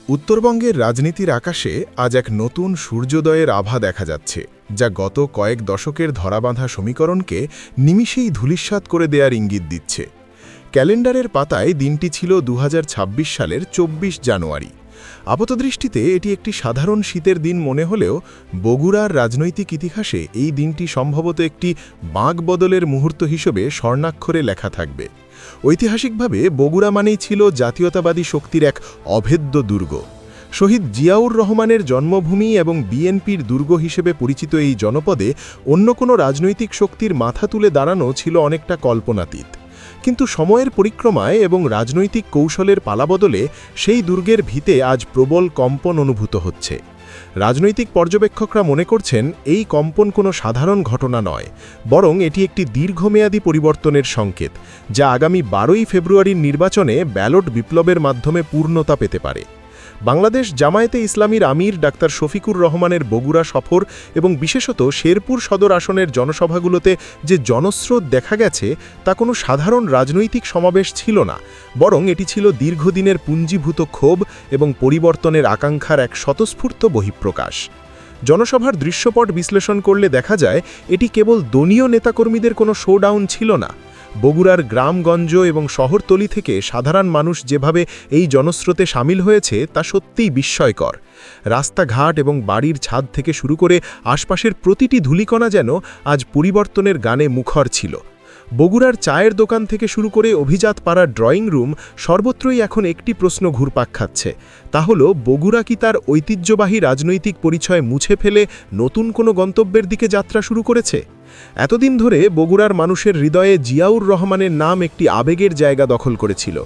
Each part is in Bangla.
উত্তরবঙ্গের রাজনীতির আকাশে আজ এক নতুন সূর্যোদয়ের আভা দেখা যাচ্ছে, যা গত কয়েক দশকের ধরাবাঁধা সমীকরণকে নিমিষেই ধূলিসাৎ করে দেওয়ার ইঙ্গিত দিচ্ছে। ক্যালেন্ডারের পাতায় দিনটি ছিল ২০২৬ সালের ২৪ জানুয়ারি। আপাতদৃষ্টিতে এটি একটি সাধারণ শীতের দিন মনে হলেও বগুড়ার রাজনৈতিক ইতিহাসে এই দিনটি সম্ভবত একটি বাঁক বদলের মুহূর্ত হিসেবে স্বর্ণাক্ষরে লেখা থাকবে। ঐতিহাসিকভাবে বগুড়া মানেই ছিল জাতীয়তাবাদী শক্তির এক অভেদ্য দুর্গ। শহীদ জিয়াউর রহমানের জন্মভূমি এবং বিএনপির দুর্গ হিসেবে পরিচিত এই জনপদে অন্য কোনো রাজনৈতিক শক্তির মাথা তুলে দাঁড়ানো ছিল অনেকটা কল্পনাতীত। কিন্তু সময়ের পরিক্রমায় এবং রাজনৈতিক কৌশলের পালাবদলে সেই দুর্গের ভিতে আজ প্রবল কম্পন অনুভূত হচ্ছে। রাজনৈতিক পর্যবেক্ষকরা মনে করছেন এই কম্পন কোনো সাধারণ ঘটনা নয়, বরং এটি একটি দীর্ঘমেয়াদী পরিবর্তনের সংকেত, যা আগামী ১২ই ফেব্রুয়ারির নির্বাচনে ব্যালট বিপ্লবের মাধ্যমে পূর্ণতা পেতে পারে। বাংলাদেশ জামায়াতে ইসলামীর আমির ডাক্তার শফিকুর রহমানের বগুড়া সফর এবং বিশেষত শেরপুর সদর আসনের জনসভাগুলোতে যে জনস্রোত দেখা গেছে তা কোনো সাধারণ রাজনৈতিক সমাবেশ ছিল না, বরং এটি ছিল দীর্ঘদিনের পুঞ্জীভূত ক্ষোভ এবং পরিবর্তনের আকাঙ্ক্ষার এক স্বতঃস্ফূর্ত বহিঃপ্রকাশ। জনসভার দৃশ্যপট বিশ্লেষণ করলে দেখা যায় এটি কেবল দলীয় নেতাকর্মীদের কোনো শোডাউন ছিল না। বগুড়ার গ্রামগঞ্জ এবং শহরতলি থেকে সাধারণ মানুষ যেভাবে এই জনস্রোতে সামিল হয়েছে তা সত্যিই বিস্ময়কর। রাস্তাঘাট এবং বাড়ির ছাদ থেকে শুরু করে আশপাশের প্রতিটি ধূলিকণা যেন আজ পরিবর্তনের গানে মুখর ছিল। বগুড়ার চায়ের দোকান থেকে শুরু করে অভিজাত পাড়ার ড্রয়িং রুম, সর্বত্রই এখন একটি প্রশ্ন ঘুরপাক খাচ্ছে, তা হল বগুড়া কি তার ঐতিহ্যবাহী রাজনৈতিক পরিচয় মুছে ফেলে নতুন কোনো গন্তব্যের দিকে যাত্রা শুরু করেছে? এতদিন ধরে বগুড়ার মানুষের হৃদয়ে জিয়াউর রহমানের নাম একটি আবেগের জায়গা দখল করেছিল।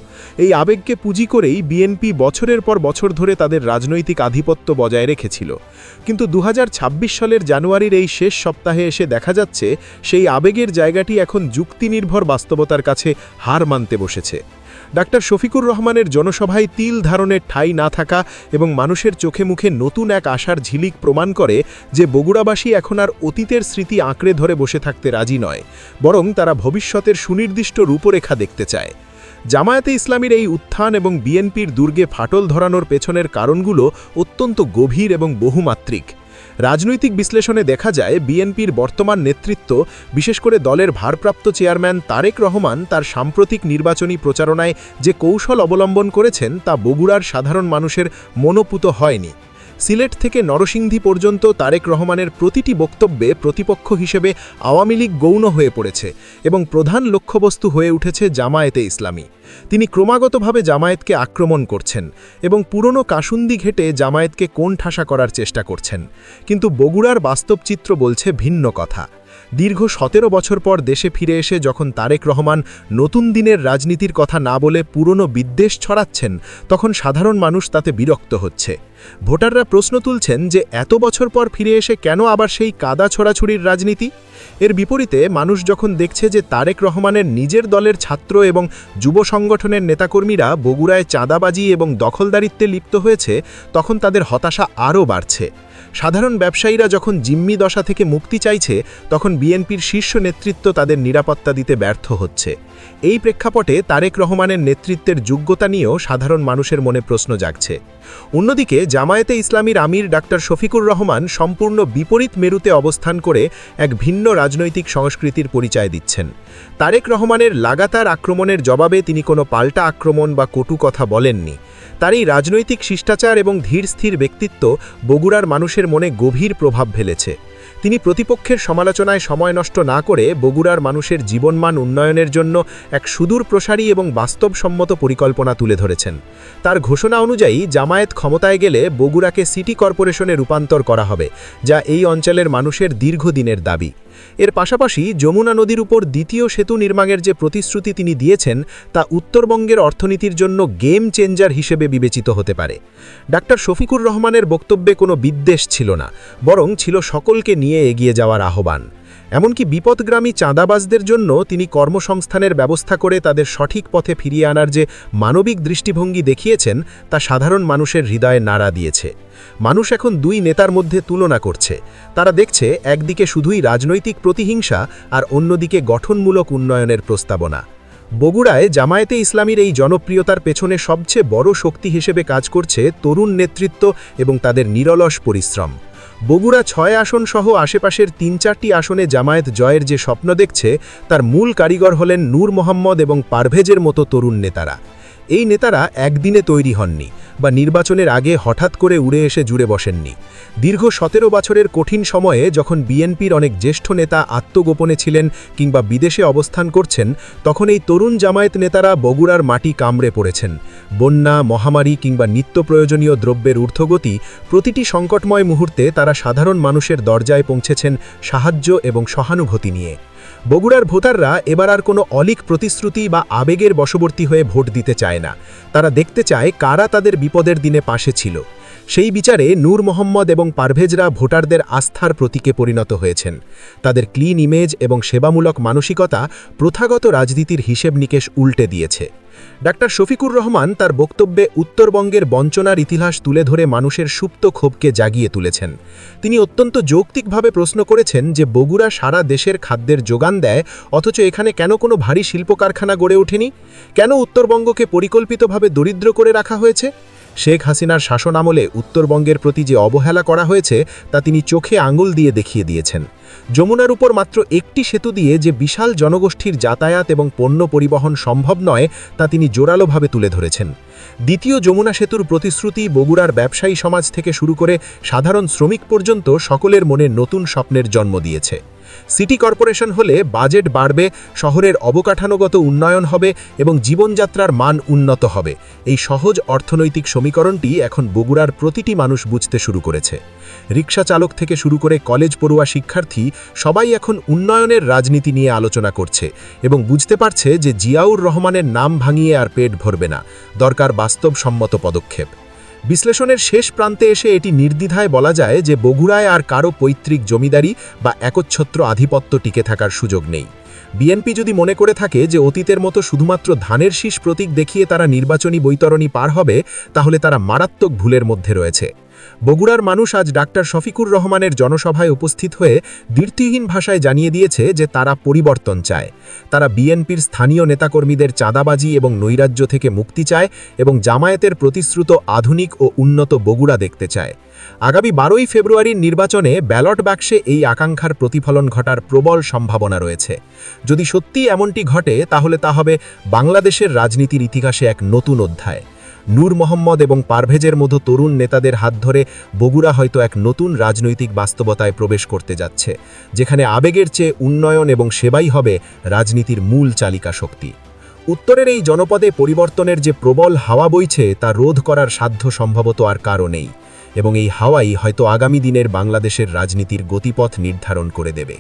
এই আবেগকে পুঁজি করেই বিএনপি বছরের পর বছর ধরে তাদের রাজনৈতিক আধিপত্য বজায় রেখেছিল। কিন্তু ২০২৬ সালের জানুয়ারির এই শেষ সপ্তাহে এসে দেখা যাচ্ছে সেই আবেগের জায়গাটি এখন যুক্তিনির্ভর বাস্তবতার কাছে হার মানতে বসেছে। ডাক্তার শফিকুর রহমানের জনসভায় তিল ধারণের ঠাঁই না থাকা এবং মানুষের চোখে মুখে নতুন এক আশার ঝিলিক প্রমাণ করে যে বগুড়াবাসী এখন আর অতীতের স্মৃতি আঁকড়ে ধরে বসে থাকতে রাজি নয়, বরং তারা ভবিষ্যতের সুনির্দিষ্ট রূপরেখা দেখতে চায়। জামায়াতে ইসলামীর এই উত্থান এবং বিএনপির দুর্গে ফাটল ধরানোর পেছনের কারণগুলো অত্যন্ত গভীর এবং বহুমাত্রিক। রাজনৈতিক বিশ্লেষণে দেখা যায় বিএনপির বর্তমান নেতৃত্ব, বিশেষ করে দলের ভারপ্রাপ্ত চেয়ারম্যান তারেক রহমান তার সাম্প্রতিক নির্বাচনী প্রচারণায় যে কৌশল অবলম্বন করেছেন তা বগুড়ার সাধারণ মানুষের মনোপুত হয়নি। সিলেট থেকে নরসিংদী পর্যন্ত তারেক রহমানের প্রতিটি বক্তব্যে প্রতিপক্ষ হিসেবে আওয়ামী লীগ গৌণ হয়ে পড়েছে এবং প্রধান লক্ষ্যবস্তু হয়ে উঠেছে জামায়াতে ইসলামী। তিনি ক্রমাগতভাবে জামায়াতকে আক্রমণ করছেন এবং পুরনো কাসুন্দি ঘেটে জামায়াতকে কোণঠাসা করার চেষ্টা করছেন। কিন্তু বগুড়ার বাস্তব চিত্র বলছে ভিন্ন কথা। দীর্ঘ ১৭ বছর পর দেশে ফিরে এসে যখন তারেক রহমান নতুন দিনের রাজনীতির কথা না বলে পুরনো বিদ্বেষ ছড়াচ্ছেন, তখন সাধারণ মানুষ তাতে বিরক্ত হচ্ছে। ভোটাররা প্রশ্ন তুলছেন যে এত বছর পর ফিরে এসে কেন আবার সেই কাদা ছোড়াছুড়ির রাজনীতি? এর বিপরীতে মানুষ যখন দেখছে যে তারেক রহমানের নিজের দলের ছাত্র এবং যুব সংগঠনের নেতাকর্মীরা বগুড়ায় চাঁদাবাজি এবং দখলদারিত্বে লিপ্ত হয়েছে, তখন তাদের হতাশা আরও বাড়ছে। সাধারণ ব্যবসায়ীরা যখন জিম্মি দশা থেকে মুক্তি চাইছে, তখন বিএনপির শীর্ষ নেতৃত্ব তাদের নিরাপত্তা দিতে ব্যর্থ হচ্ছে। এই প্রেক্ষাপটে তারেক রহমানের নেতৃত্বের যোগ্যতা নিয়েও সাধারণ মানুষের মনে প্রশ্ন জাগছে। অন্যদিকে জামায়াতে ইসলামীর আমির ডাক্তার শফিকুর রহমান সম্পূর্ণ বিপরীত মেরুতে অবস্থান করে এক ভিন্ন রাজনৈতিক সংস্কৃতির পরিচয় দিচ্ছেন। তারেক রহমানের লাগাতার আক্রমণের জবাবে তিনি কোনো পাল্টা আক্রমণ বা কটু কথা বলেননি। তার এই রাজনৈতিক শিষ্টাচার এবং ধীরস্থির ব্যক্তিত্ব বগুড়ার মানুষের মনে গভীর প্রভাব ফেলেছে। তিনি প্রতিপক্ষের সমালোচনায় সময় নষ্ট না করে বগুড়ার মানুষের জীবনমান উন্নয়নের জন্য এক সুদূর প্রসারী এবং বাস্তবসম্মত পরিকল্পনা তুলে ধরেছেন। তার ঘোষণা অনুযায়ী জামায়াত ক্ষমতায় গেলে বগুড়াকে সিটি কর্পোরেশনে রূপান্তর করা হবে, যা এই অঞ্চলের মানুষের দীর্ঘদিনের দাবি। এর পাশাপাশি যমুনা নদীর উপর দ্বিতীয় সেতু নির্মাণের যে প্রতিশ্রুতি তিনি দিয়েছেন তা উত্তরবঙ্গের অর্থনীতির জন্য গেম চেঞ্জার হিসেবে বিবেচিত হতে পারে। ডাক্তার শফিকুর রহমানের বক্তব্যে কোনো বিদ্বেষ ছিল না, বরং ছিল সকলকে নিয়ে এগিয়ে যাওয়ার আহ্বান। এমনকি বিপদগ্রামী চাঁদাবাজদের জন্য তিনি কর্মসংস্থানের ব্যবস্থা করে তাদের সঠিক পথে ফিরিয়ে আনার যে মানবিক দৃষ্টিভঙ্গি দেখিয়েছেন তা সাধারণ মানুষের হৃদয়ে নাড়া দিয়েছে। মানুষ এখন দুই নেতার মধ্যে তুলনা করছে। তারা দেখছে একদিকে শুধুই রাজনৈতিক প্রতিহিংসা আর অন্যদিকে গঠনমূলক উন্নয়নের প্রস্তাবনা। বগুড়ায় জামায়াতে ইসলামীর এই জনপ্রিয়তার পেছনে সবচেয়ে বড় শক্তি হিসেবে কাজ করছে তরুণ নেতৃত্ব এবং তাদের নিরলস পরিশ্রম। বগুড়া ৬ আসন সহ আশেপাশের ৩-৪টি আসনে জামায়াত জয়ের যে স্বপ্ন দেখছে তার মূল কারিগর হলেন নূর মোহাম্মদ এবং পারভেজের মতো তরুণ নেতারা। এই নেতারা একদিনে তৈরি হননি বা নির্বাচনের আগে হঠাৎ করে উড়ে এসে জুড়ে বসেননি। দীর্ঘ ১৭ বছরের কঠিন সময়ে যখন বিএনপির অনেক জ্যেষ্ঠ নেতা আত্মগোপনে ছিলেন কিংবা বিদেশে অবস্থান করছেন, তখন এই তরুণ জামায়াত নেতারা বগুড়ার মাটি কামড়ে পড়েছেন। বন্যা, মহামারী কিংবা নিত্য প্রয়োজনীয় দ্রব্যের ঊর্ধ্বগতি, প্রতিটি সংকটময় মুহূর্তে তারা সাধারণ মানুষের দরজায় পৌঁছেছেন সাহায্য এবং সহানুভূতি নিয়ে। বগুড়ার ভোটাররা এবার আর কোনো অলীক প্রতিশ্রুতি বা আবেগের বশবর্তী হয়ে ভোট দিতে চায় না। তারা দেখতে চায় কারা তাদের বিপদের দিনে পাশে ছিল। সেই বিচারে নূর মোহাম্মদ এবং পারভেজরা ভোটারদের আস্থার প্রতীকে পরিণত হয়েছেন। তাদের ক্লিন ইমেজ এবং সেবামূলক মানসিকতা প্রথাগত রাজনীতির হিসেব নিকেশ উল্টে দিয়েছে। ডাক্তার শফিকুর রহমান তার বক্তব্যে উত্তরবঙ্গের বঞ্চনার ইতিহাস তুলে ধরে মানুষের সুপ্ত ক্ষোভকে জাগিয়ে তুলেছেন। তিনি অত্যন্ত যৌক্তিকভাবে প্রশ্ন করেছেন যে বগুড়া সারা দেশের খাদ্যের যোগান দেয়, অথচ এখানে কেন কোনো ভারী শিল্প কারখানা গড়ে ওঠেনি? কেন উত্তরবঙ্গকে পরিকল্পিতভাবে দরিদ্র করে রাখা হয়েছে? শেখ হাসিনার শাসন আমলে উত্তরবঙ্গের প্রতি যে অবহেলা করা হয়েছে তা তিনি চোখে আঙুল দিয়ে দেখিয়ে দিয়েছেন। যমুনার উপর মাত্র একটি সেতু দিয়ে যে বিশাল জনগোষ্ঠীর যাতায়াত এবং পণ্য পরিবহন সম্ভব নয় তা তিনি জোরালোভাবে তুলে ধরেছেন। দ্বিতীয় যমুনা সেতুর প্রতিশ্রুতি বগুড়ার ব্যবসায়ী সমাজ থেকে শুরু করে সাধারণ শ্রমিক পর্যন্ত সকলের মনে নতুন স্বপ্নের জন্ম দিয়েছে। সিটি কর্পোরেশন হলে বাজেট বাড়বে, শহরের অবকাঠামোগত উন্নয়ন হবে এবং জীবনযাত্রার মান উন্নত হবে। এই সহজ অর্থনৈতিক সমীকরণটি এখন বগুড়ার প্রতিটি মানুষ বুঝতে শুরু করেছে। রিকশা চালক থেকে শুরু করে কলেজ পড়ুয়া শিক্ষার্থী সবাই এখন উন্নয়নের রাজনীতি নিয়ে আলোচনা করছে এবং বুঝতে পারছে যে জিয়াউর রহমানের নাম ভাঙিয়ে আর পেট ভরবে না, দরকার বাস্তবসম্মত পদক্ষেপ। বিশ্লেষণের শেষ প্রান্তে এসে এটি নির্দ্বিধায় বলা যায় যে বগুড়ায় আর কারো পৈতৃক জমিদারি বা একচ্ছত্র আধিপত্য টিকে থাকার সুযোগ নেই। বিএনপি যদি মনে করে থাকে যে অতীতের মতো শুধুমাত্র ধানের শীষ প্রতীক দেখিয়ে তারা নির্বাচনী বৈতরণী পার হবে, তাহলে তারা মারাত্মক ভুলের মধ্যে রয়েছে। বগুড়ার মানুষ আজ ডাক্তার শফিকুর রহমানের জনসভায় উপস্থিত হয়ে দ্বিতীয়হীন ভাষায় জানিয়ে দিয়েছে যে তারা পরিবর্তন চায়। তারা বিএনপির স্থানীয় নেতাকর্মীদের চাঁদাবাজি এবং নৈরাজ্য থেকে মুক্তি চায় এবং জামায়াতের প্রতিশ্রুত আধুনিক ও উন্নত বগুড়া দেখতে চায়। আগামী 12ই ফেব্রুয়ারির নির্বাচনে ব্যালট বাক্সে এই আকাঙ্ক্ষার প্রতিফলন ঘটার প্রবল সম্ভাবনা রয়েছে। যদি সত্যি এমনটি ঘটে তাহলে তা হবে বাংলাদেশের রাজনীতির ইতিহাসে এক নতুন অধ্যায়। নূর মোহাম্মদ এবং পারভেজের মতো তরুণ নেতাদের হাত ধরে বগুড়া হয়তো এক নতুন রাজনৈতিক বাস্তবতায় প্রবেশ করতে যাচ্ছে, যেখানে আবেগের চেয়ে উন্নয়ন এবং সেবাই হবে রাজনীতির মূল চালিকা শক্তি। উত্তরের এই জনপদে পরিবর্তনের যে প্রবল হাওয়া বইছে তা রোধ করার সাধ্য সম্ভবত আর কারও নেই, এবং এই হাওয়াই হয়তো আগামী দিনের বাংলাদেশের রাজনীতির গতিপথ নির্ধারণ করে দেবে।